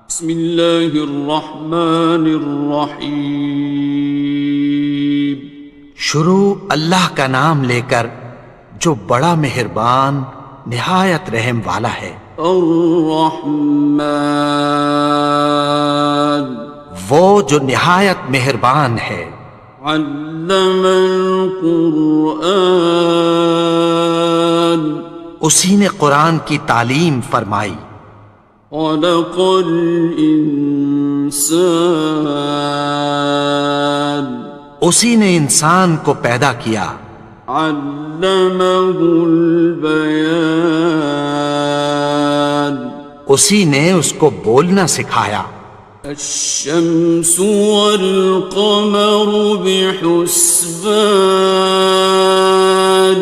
بسم اللہ الرحمن الرحیم. شروع اللہ کا نام لے کر جو بڑا مہربان نہایت رحم والا ہے. الرحمن وہ جو نہایت مہربان ہے. علم القرآن اسی نے قرآن کی تعلیم فرمائی. خلق الانسان اسی نے انسان کو پیدا کیا. علمہ البیان اسی نے اس کو بولنا سکھایا. الشمس والقمر بحسبان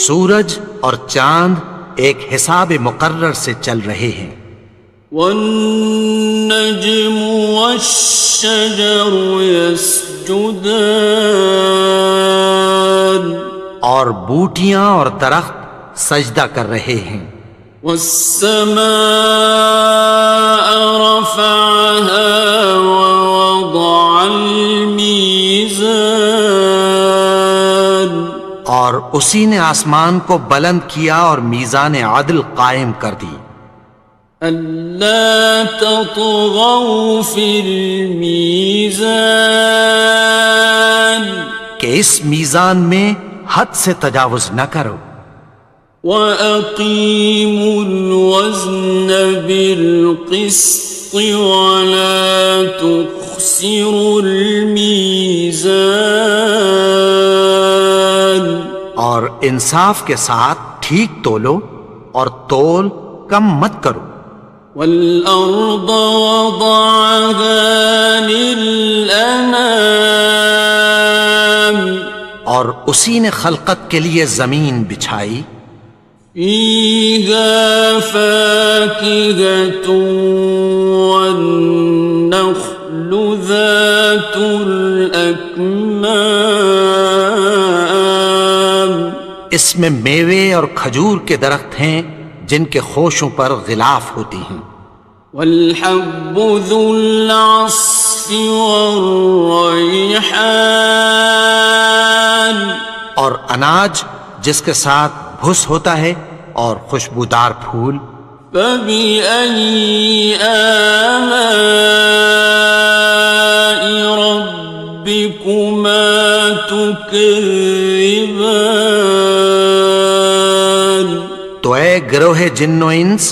سورج اور چاند ایک حساب مقرر سے چل رہے ہیں. والنجم والشجر يسجدان اور بوٹیاں اور درخت سجدہ کر رہے ہیں. والسماء رفعها ووضع الميزان اور اسی نے آسمان کو بلند کیا اور میزان عدل قائم کر دی. ألا تطغوا في الميزان کہ اس میزان میں حد سے تجاوز نہ کرو. وَأَقِيمُوا الْوَزْنَ بِالْقِسْطِ وَلَا تُخْسِرُوا الْمِيزَانَ اور انصاف کے ساتھ ٹھیک تولو اور تول کم مت کرو. وَالْأَرْضَ وَضَعَهَا لِلْأَنَامِ اور اسی نے خلقت کے لیے زمین بچھائی. فِيهَا فَاكِهَةٌ وَالنَّخْلُ ذَاتُ الْأَكْمَامِ اس میں میوے اور کھجور کے درخت ہیں جن کے خوشوں پر غلاف ہوتی ہیں. وَالْحَبُّ ذُو الْعَصْفِ وَالرَّيْحَانِ اور اناج جس کے ساتھ بھس ہوتا ہے اور خوشبودار پھول. فَبِأَيِّ آلَاءِ رَبِّكُمَا تُكَذِّبَانِ تو اے گروہ جن و انس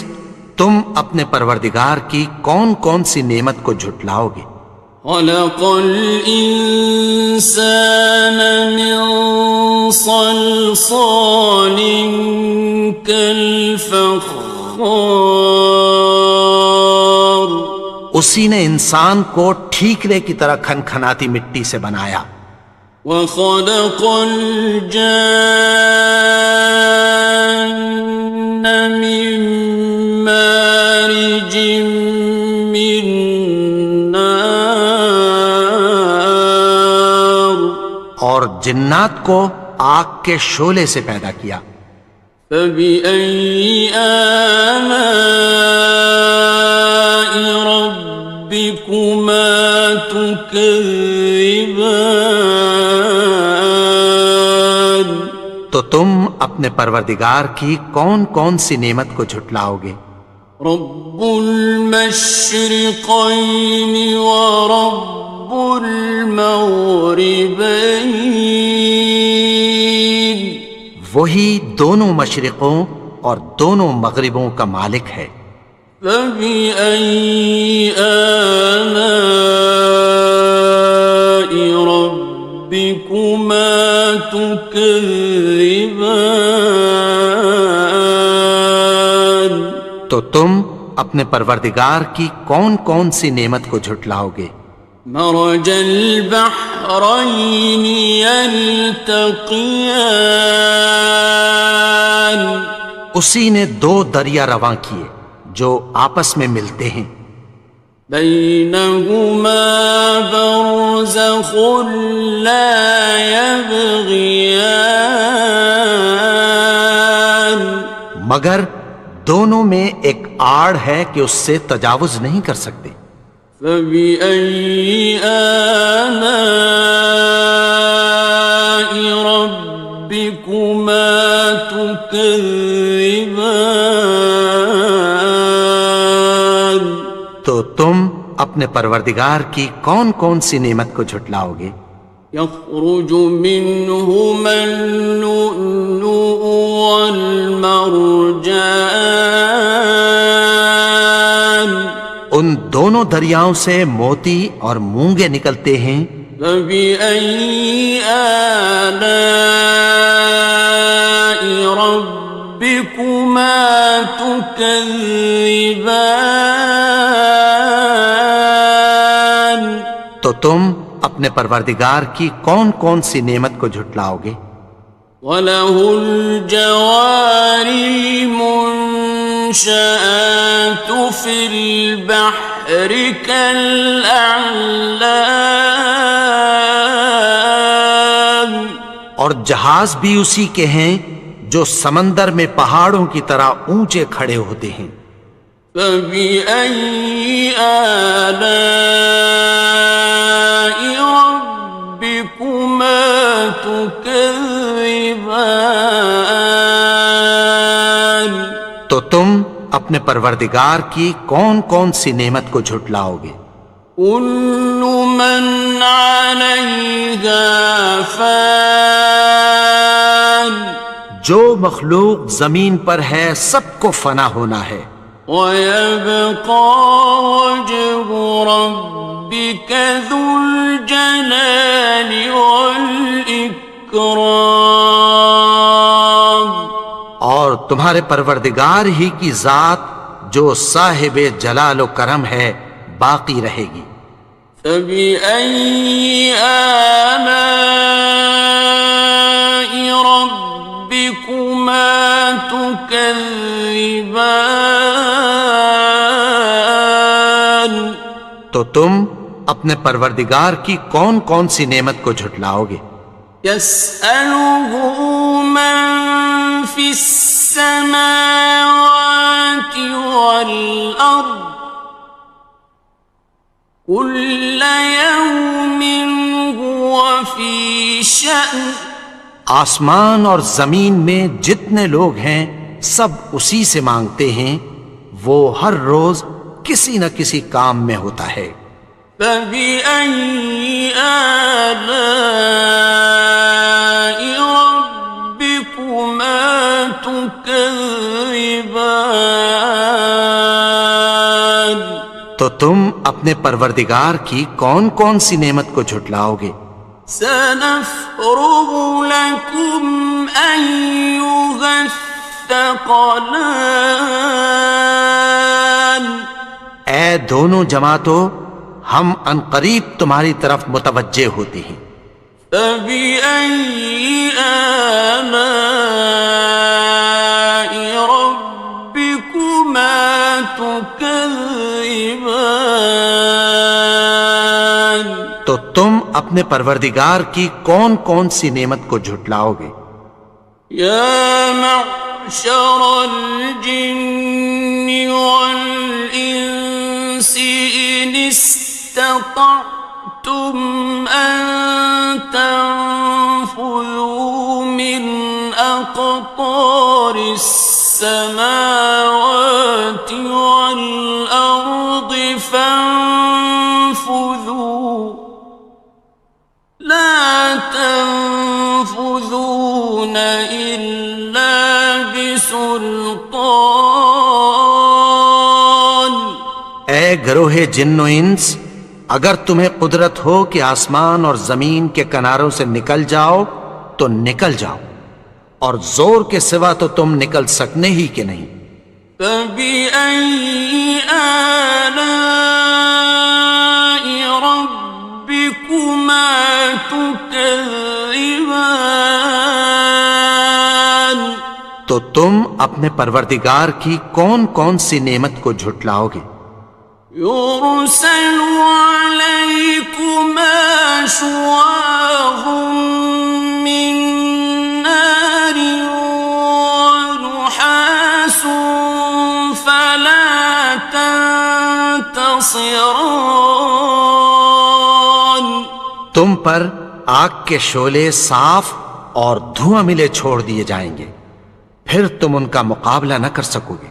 تم اپنے پروردگار کی کون کون سی نعمت کو جھٹلاؤ گے. خَلَقَ الْإِنسَانَ مِنْ صَلْصَالٍ كَالْفَخَّارِ اسی نے انسان کو ٹھیکرے کی طرح کھنکھناتی مٹی سے بنایا. وَخَلَقَ الْجَانَّ مِن مَّارِجٍ مِّن نَّارٍ اور جنات کو آگ کے شعلے سے پیدا کیا. فَبِأَيِّ آلَاءِ رَبِّكُمَا تُكَذِّبَانِ تو تم اپنے پروردگار کی کون کون سی نعمت کو جھٹلاؤ گے. رب المشرقین ورب المغربین وہی دونوں مشرقوں اور دونوں مغربوں کا مالک ہے. فَبِأَيِّ آلَاءِ رَبِّكُمَا تُكَذِّبَانِ تو تم اپنے پروردگار کی کون کون سی نعمت کو جھٹلاؤ گے. مرج البحرین یلتقیان اسی نے دو دریا رواں کیے جو آپس میں ملتے ہیں. بینہما برزخ لا یبغیان مگر دونوں میں ایک آڑ ہے کہ اس سے تجاوز نہیں کر سکتے۔ فبأي آلاء ربكما تكذبان؟ تو تم اپنے پروردگار کی کون کون سی نعمت کو جھٹلاؤ گے؟ يخرج منهما اللؤلؤ والمرجان، ان دونوں دریاؤں سے موتی اور مونگے نکلتے ہیں۔ فبأي آلاء ربكما تكذبان؟ تو تم اپنے پروردگار کی کون کون سی نعمت کو جھٹلاؤ گے؟ وَلَهُ الْجَوَارِ الْمُنشَآتُ فِي الْبَحْرِ كَالْأَعْلَامِ، اور جہاز بھی اسی کے ہیں جو سمندر میں پہاڑوں کی طرح اونچے کھڑے ہوتے ہیں۔ فَبِأَيِّ آلَاءِ رَبِّكُمَا تُكَذِّبَانِ؟ تو تم اپنے پروردگار کی کون کون سی نعمت کو جھٹلاؤ گے؟ كُلُّ مَنْ عَلَيْهَا فَانٍ، جو مخلوق زمین پر ہے سب کو فنا ہونا ہے۔ وَيَبْقَى وَجْهُ رَبِّكَ ذُو الْجَلَالِ وَالْإِكْرَامِ، اور تمہارے پروردگار ہی کی ذات جو صاحب جلال و کرم ہے باقی رہے گی۔ فَبِأَيِّ آلَاءِ رَبِّكُمَا تُكَذِّبَانِ؟ تو تم اپنے پروردگار کی کون کون سی نعمت کو جھٹلاؤ گے؟ يَسْأَلُهُ مَن فِي السَّمَاوَاتِ وَالْأَرْضِ كُلَّ يَوْمٍ هُوَ فِي شَأْنٍ، آسمان اور زمین میں جتنے لوگ ہیں سب اسی سے مانگتے ہیں، وہ ہر روز کسی نہ کسی کام میں ہوتا ہے۔ فَبِأَيِّ آلَاءِ رَبِّكُمَا تُكَذِّبَانِ؟ تو تم اپنے پروردگار کی کون کون سی نعمت کو جھٹلاؤ گے؟ سَنَفْرُغُ لَكُمْ أَيُّهَ الثَّقَلَانِ، اے دونوں جماعتوں، ہم عنقریب تمہاری طرف متوجہ ہوتے ہیں۔ فَبِأَيِّ آلَاءِ رَبِّكُمَا تُكَذِّبَانِ؟ تو تم اپنے پروردگار کی کون کون سی نعمت کو جھٹلاؤ گے؟ يَا مَعْشَرَ الْجِنِّ وَالْإِنسِ إِنِ اسْتَطَعْتُمْ أَن تَنفُذُوا مِنْ أَقْطَارِ السَّمَاوَاتِ وَالْأَرْضِ فَانفُذُوا لَا تَنفُذُونَ إِلَّا بِسُلْطَانٍ۔ اے گروہ جن و انس، اگر تمہیں قدرت ہو کہ آسمان اور زمین کے کناروں سے نکل جاؤ تو نکل جاؤ، اور زور کے سوا تو تم نکل سکنے ہی کہ نہیں۔ فَبِأَيِّ آلَاءِ رَبِّكُمَا تُكَذِّبَانِ؟ تو تم اپنے پروردگار کی کون کون سی نعمت کو جھٹلاؤ گے؟ يُرْسَلُ عَلَيْكُمَا شُوَاظٌ مِّن نَّارٍ وَنُحَاسٌ فَلَا ناصران. تم پر آگ کے شعلے صاف اور دھواں ملے چھوڑ دیے جائیں گے، پھر تم ان کا مقابلہ نہ کر سکو گے۔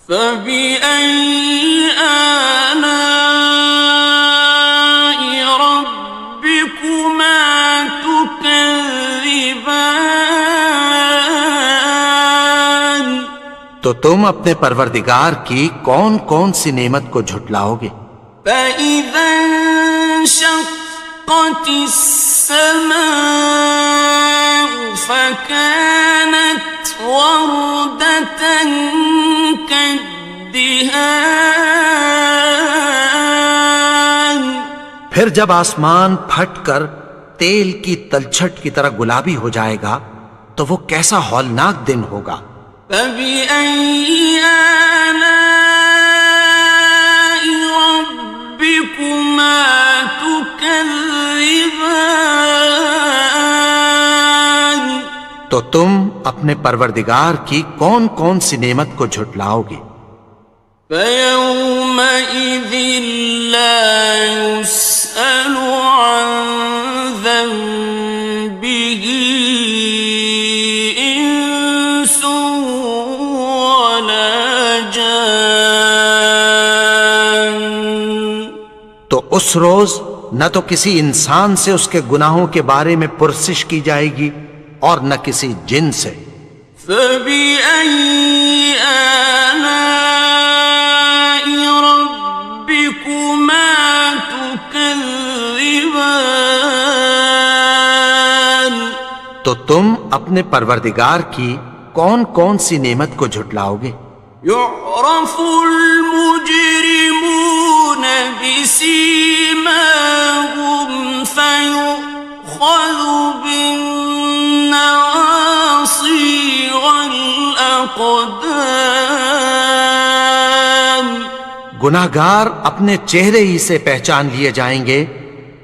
فَبِأَيِّ آلَاءِ رَبِّكُمَا تُكَذِّبَانِ. تو تم اپنے پروردگار کی کون کون سی نعمت کو جھٹلاؤ گے؟ فَإِذَا انشَقَّتِ السَّمَاءُ فَكَانَتْ وَرْدَةً كَالدِّهَانِ. پھر جب آسمان پھٹ کر تیل کی تلچھٹ کی طرح گلابی ہو جائے گا تو وہ کیسا ہولناک دن ہوگا۔ فَبِأَيِّ آلَاءِ رَبِّكُمَا تُكَذِّبَانِ. تو تم اپنے پروردگار کی کون کون سی نعمت کو جھٹلاؤ گے؟ فَيَوْمَئِذٍ لَا يُسْأَلُ عَنْ ذَنبِهِ إِنسٌ وَلَا جَانٌ. تو اس روز نہ تو کسی انسان سے اس کے گناہوں کے بارے میں پرسش کی جائے گی اور نہ کسی جن سے۔ فَبِأَيِّ آلَاءِ رَبِّكُمَا تُكَذِّبَانِ. تو تم اپنے پروردگار کی کون کون سی نعمت کو جھٹلاؤ گے؟ يُعْرَفُ الْمُجْرِمُونَ بِسِيمَاهُمْ فَيُؤْخَذُ بِالنَّوَاصِي وَالْأَقْدَامِ. گناہگار اپنے چہرے ہی سے پہچان لیے جائیں گے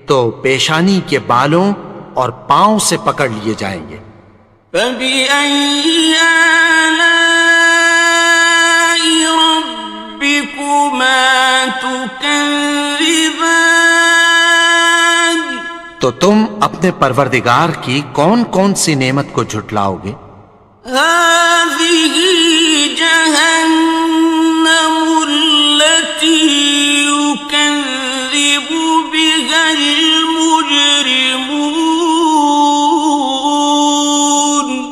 تو پیشانی کے بالوں اور پاؤں سے پکڑ لیے جائیں گے۔ فَبِأَيِّ آلَاءِ رَبِّكُمَا تُكَذِّبَانِ. تو تم اپنے پروردگار کی کون کون سی نعمت کو جھٹلاؤ گے؟ هَٰذِهِ جَهَنَّمُ الَّتِي يُكَذِّبُ بِهَا الْمُجْرِمُونَ.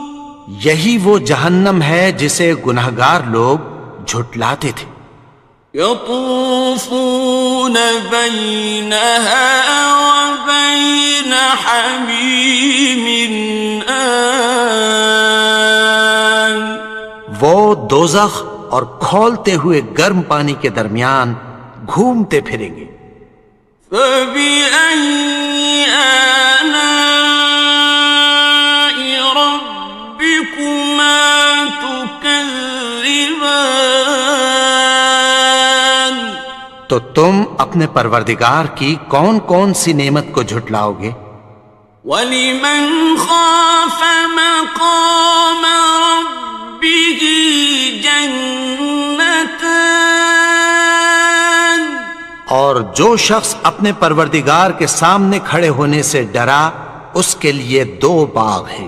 یہی وہ جہنم ہے جسے گناہگار لوگ جھٹلاتے تھے۔ يَطُوفُونَ بَيْنَهَا وَبَيْنَ حَمِيمٍ آنٍ. وہ دوزخ اور کھولتے ہوئے گرم پانی کے درمیان گھومتے پھریں گے۔ فَبِأَيِّ آلَاءِ رَبِّكُمَا تُكَذِّبَانِ. تو تم اپنے پروردگار کی کون کون سی نعمت کو جھٹلاؤ گے؟ وَلِمَنْ خَافَ مَقَامَ رَبِّهِ جَنَّتَانِ. اور جو شخص اپنے پروردگار کے سامنے کھڑے ہونے سے ڈرا اس کے لیے دو باغ ہیں۔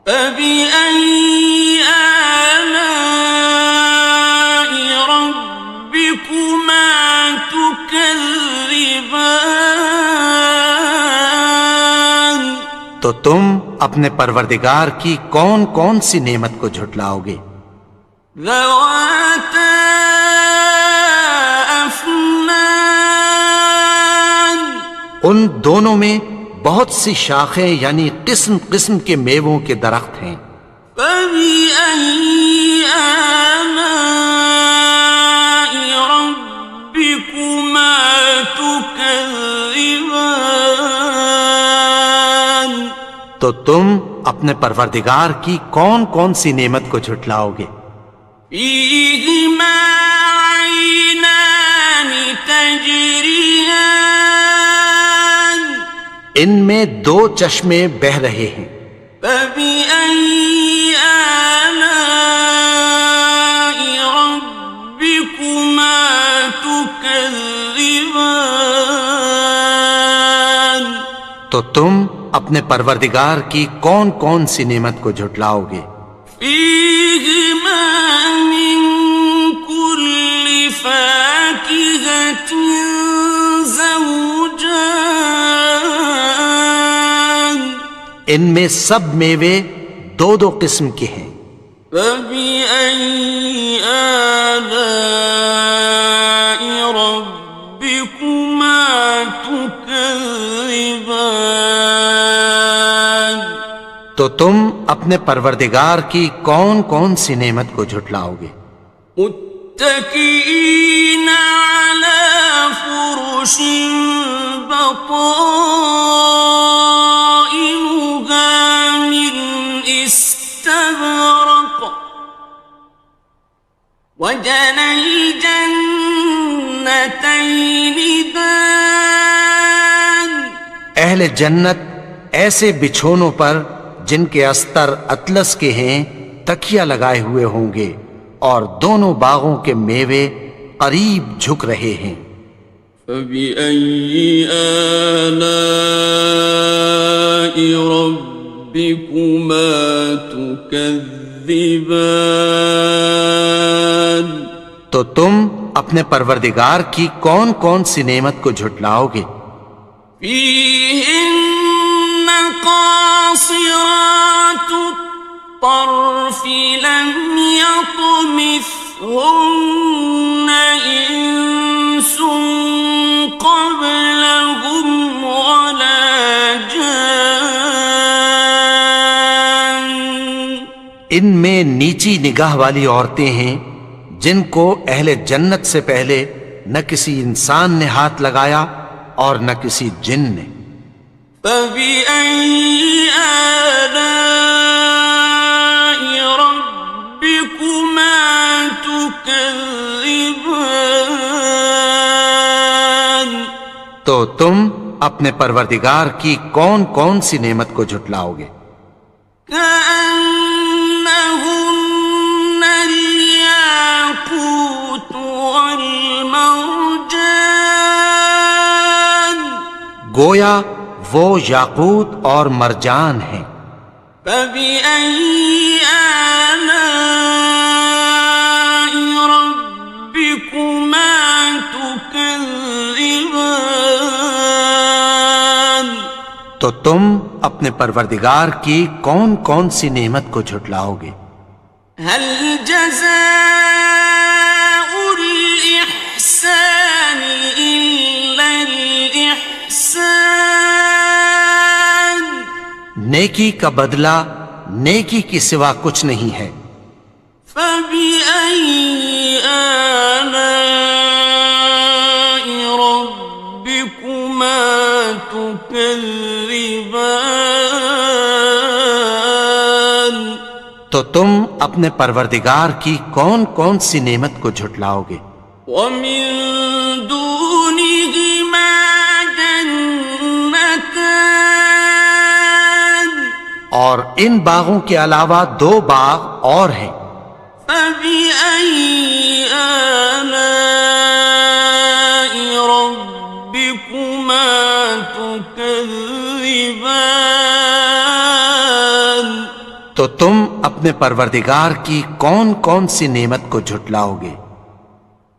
فَبِأَيِّ آلَاءِ رَبِّكُمَا تُكَذِّبَانِ. تو تم اپنے پروردگار کی کون کون سی نعمت کو جھٹلاؤ گے؟ ذَوَاتَا أَفْنَانٍ. ان دونوں میں بہت سی شاخیں یعنی قسم قسم کے میووں کے درخت ہیں۔ فَبِأَيِّ آلَاءِ رَبِّكُمَا تُكَذِّبَانِ. تو تم اپنے پروردگار کی کون کون سی نعمت کو جھٹلاؤ گے؟ فِيهِمَا عَيْنَانِ تَجْرِيَانِ. ان میں دو چشمے بہہ رہے ہیں۔ فَبِأَيِّ آلَاءِ رَبِّكُمَا تُكَذِّبَانِ. تو تم اپنے پروردگار کی کون کون سی نعمت کو جھٹلاؤ گے؟ فيهما من كل فاكهة زوجان ان میں سب میوے دو دو قسم کے ہیں۔ فبأي آلاء ربكما تكذبان تو تم اپنے پروردگار کی کون کون سی نعمت کو جھٹلاؤ گے؟ متكئين على فرش بطائنها من استبرق وجنى الجنتين دان اہل جنت ایسے بچھونوں پر جن کے استر اطلس کے ہیں تکیہ لگائے ہوئے ہوں گے، اور دونوں باغوں کے میوے قریب جھک رہے ہیں۔ فبأي آلاء ربكما تكذبان تو تم اپنے پروردگار کی کون کون سی نعمت کو جھٹلاؤ گے؟ فيهن قاصرات الطرف لم يطمثهن إنس قبلهم ولا جان ان میں نیچی نگاہ والی عورتیں ہیں جن کو اہل جنت سے پہلے نہ کسی انسان نے ہاتھ لگایا اور نہ کسی جن نے۔ فبأي آلاء ربكما تكذبان تو تم اپنے پروردگار کی کون کون سی نعمت کو جھٹلاؤ گے؟ كأنهن الياقوت والمرجان گویا وہ یاقوت اور مرجان ہیں۔ فبأي آلاء ربكما تكذبان تو تم اپنے پروردگار کی کون کون سی نعمت کو جھٹلاؤ گے؟ هل جزاء الإحسان إلا الإحسان نیکی کا بدلہ نیکی کی سوا کچھ نہیں ہے۔ فبأي آلاء ربكما تكذبان تو تم اپنے پروردگار کی کون کون سی نعمت کو جھٹلاؤ گے؟ ومن دونهما جنتان اور ان باغوں کے علاوہ دو باغ اور ہیں۔ فبأي آلاء ربكما تكذبان تو تم اپنے پروردگار کی کون کون سی نعمت کو جھٹلاؤ گے؟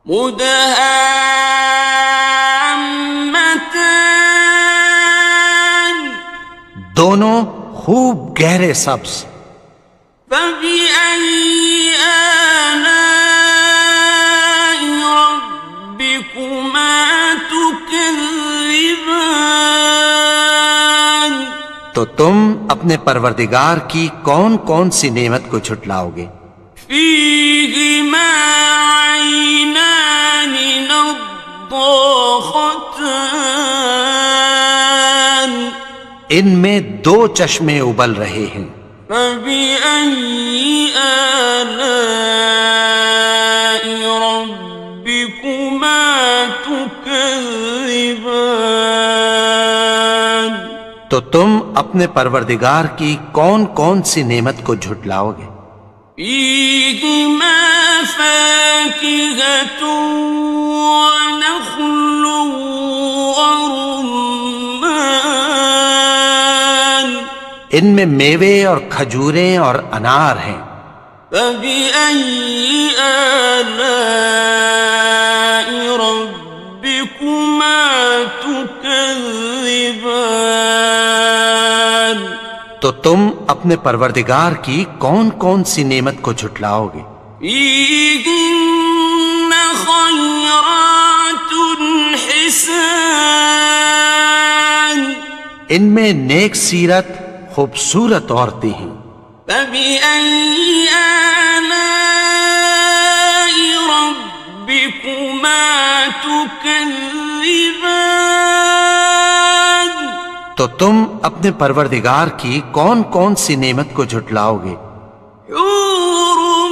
مدهامتان دونوں خوب گہرے سبز۔ فبأي آلاء ربكما تكذبان تو تم اپنے پروردگار کی کون کون سی نعمت کو جھٹلاؤ گے؟ فيهما عينان نضاختان ان میں دو چشمے ابل رہے ہیں۔ فبأي آلاء ربكما تكذبان تو تم اپنے پروردگار کی کون کون سی نعمت کو جھٹلاؤ گے؟ فيهما فاكهة ونخل ورمان ان میں میوے اور کھجوریں اور انار ہیں۔ فبأي آلاء ربكما تكذبان؟ تو تم اپنے پروردگار کی کون کون سی نعمت کو جھٹلاؤ گے؟ فيهن خيرات حسان، ان میں نیک سیرت خوبصورت عورتیں ہیں۔ فبأي آلاء ربكما تكذبان؟ تو تم اپنے پروردگار کی کون کون سی نعمت کو جھٹلاؤ گے؟ حور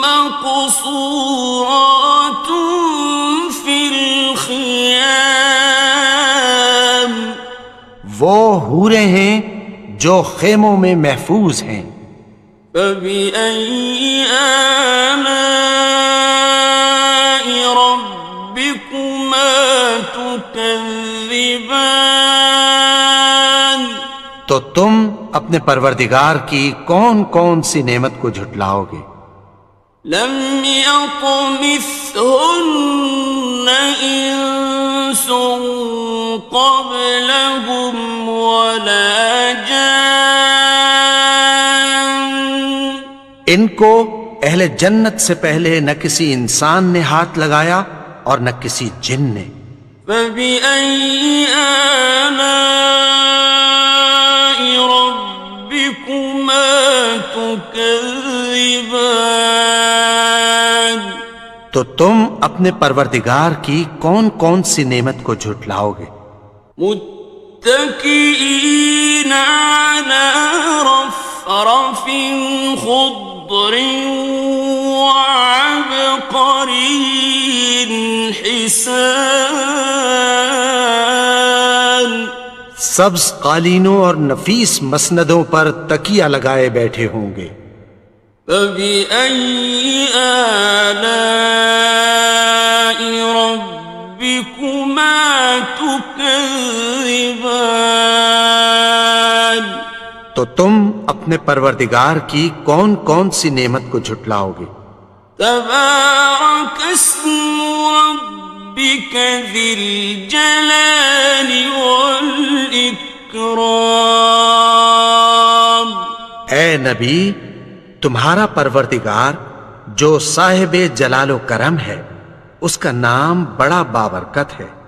مقصورات في الخيام، وہ حوریں ہیں جو خیموں میں محفوظ ہیں۔ فبأي آلاء ربكما تكذبان؟ تو تم اپنے پروردگار کی کون کون سی نعمت کو جھٹلاؤ گے؟ لم يطمثهن إنس قبلهم ولا جان، ان کو اہل جنت سے پہلے نہ کسی انسان نے ہاتھ لگایا اور نہ کسی جن نے۔ فبأي آلاء ربكما تكذبان؟ تو تم اپنے پروردگار کی کون کون سی نعمت کو جھٹلاؤ گے؟ متكئين على رفرف خضر وعبقري حسان، سبز قالینوں اور نفیس مسندوں پر تکیہ لگائے بیٹھے ہوں گے۔ فبأي آلاء ربكما تكذبان؟ تو تم اپنے پروردگار کی کون کون سی نعمت کو جھٹلاؤ گے؟ تبارك اسم ربك ذي الجلال والإكرام۔ اے نبی، تمہارا پروردگار جو صاحب جلال و کرم ہے، اس کا نام بڑا بابرکت ہے۔